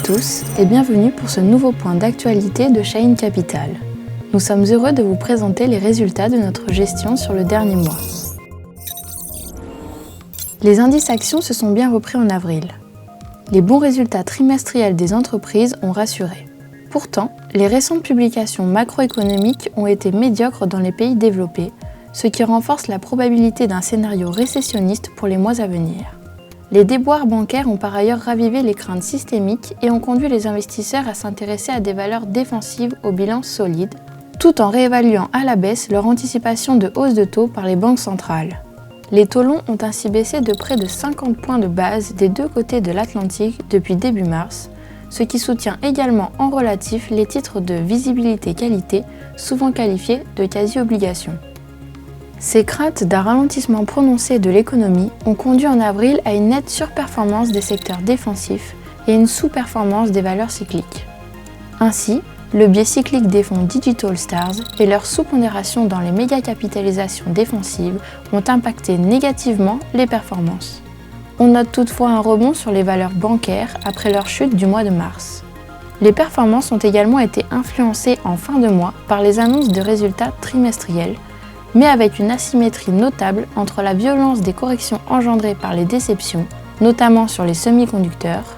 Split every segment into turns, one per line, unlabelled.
tous et bienvenue pour ce nouveau point d'actualité de Shaheen Capital. Nous sommes heureux de vous présenter les résultats de notre gestion sur le dernier mois. Les indices actions se sont bien repris en avril. Les bons résultats trimestriels des entreprises ont rassuré. Pourtant, les récentes publications macroéconomiques ont été médiocres dans les pays développés, ce qui renforce la probabilité d'un scénario récessionniste pour les mois à venir. Les déboires bancaires ont par ailleurs ravivé les craintes systémiques et ont conduit les investisseurs à s'intéresser à des valeurs défensives au bilan solide, tout en réévaluant à la baisse leur anticipation de hausse de taux par les banques centrales. Les taux longs ont ainsi baissé de près de 50 points de base des deux côtés de l'Atlantique depuis début mars, ce qui soutient également en relatif les titres de visibilité qualité, souvent qualifiés de quasi-obligations. Ces craintes d'un ralentissement prononcé de l'économie ont conduit en avril à une nette surperformance des secteurs défensifs et une sous-performance des valeurs cycliques. Ainsi, le biais cyclique des fonds Digital Stars et leur sous-pondération dans les méga-capitalisations défensives ont impacté négativement les performances. On note toutefois un rebond sur les valeurs bancaires après leur chute du mois de mars. Les performances ont également été influencées en fin de mois par les annonces de résultats trimestriels, mais avec une asymétrie notable entre la violence des corrections engendrées par les déceptions, notamment sur les semi-conducteurs,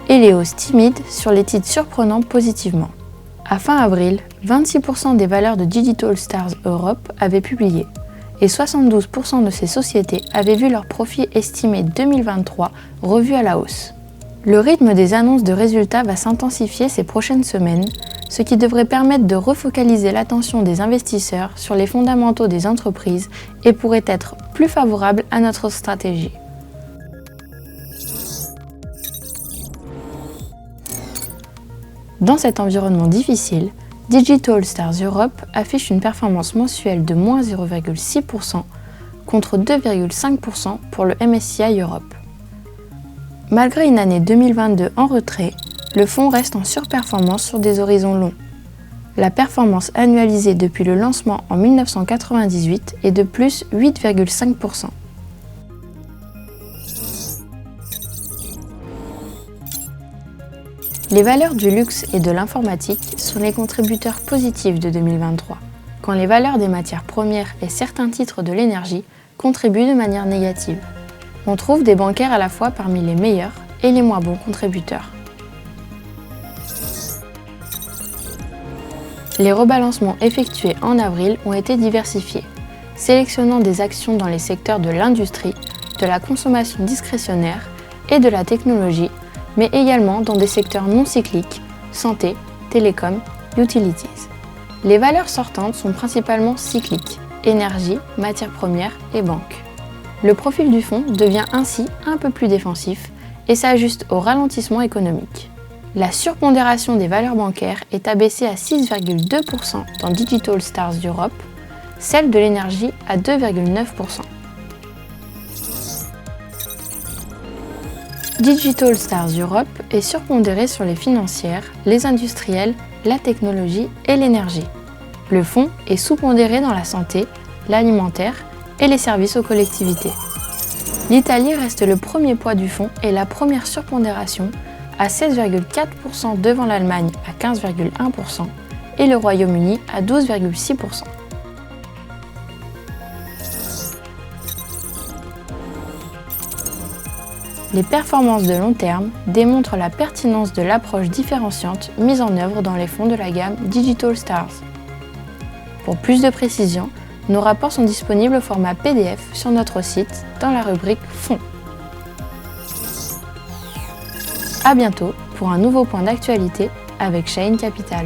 et les hausses timides sur les titres surprenant positivement. À fin avril, 26% des valeurs de Digital Stars Europe avaient publié, et 72% de ces sociétés avaient vu leur profit estimé 2023 revu à la hausse. Le rythme des annonces de résultats va s'intensifier ces prochaines semaines, ce qui devrait permettre de refocaliser l'attention des investisseurs sur les fondamentaux des entreprises et pourrait être plus favorable à notre stratégie. Dans cet environnement difficile, Digital Stars Europe affiche une performance mensuelle de moins 0,6% contre 2,5% pour le MSCI Europe. Malgré une année 2022 en retrait, le fonds reste en surperformance sur des horizons longs. La performance annualisée depuis le lancement en 1998 est de plus 8,5%. Les valeurs du luxe et de l'informatique sont les contributeurs positifs de 2023, quand les valeurs des matières premières et certains titres de l'énergie contribuent de manière négative. On trouve des bancaires à la fois parmi les meilleurs et les moins bons contributeurs. Les rebalancements effectués en avril ont été diversifiés, sélectionnant des actions dans les secteurs de l'industrie, de la consommation discrétionnaire et de la technologie, mais également dans des secteurs non cycliques, santé, télécom, utilities. Les valeurs sortantes sont principalement cycliques, énergie, matières premières et banques. Le profil du fonds devient ainsi un peu plus défensif et s'ajuste au ralentissement économique. La surpondération des valeurs bancaires est abaissée à 6,2% dans Digital Stars Europe, celle de l'énergie à 2,9%. Digital Stars Europe est surpondérée sur les financières, les industrielles, la technologie et l'énergie. Le fonds est sous-pondéré dans la santé, l'alimentaire et les services aux collectivités. L'Italie reste le premier poids du fonds et la première surpondération à 16,4% devant l'Allemagne à 15,1% et le Royaume-Uni à 12,6%. Les performances de long terme démontrent la pertinence de l'approche différenciante mise en œuvre dans les fonds de la gamme Digital Stars. Pour plus de précision, nos rapports sont disponibles au format PDF sur notre site dans la rubrique Fonds. À bientôt pour un nouveau point d'actualité avec Shaheen Capital.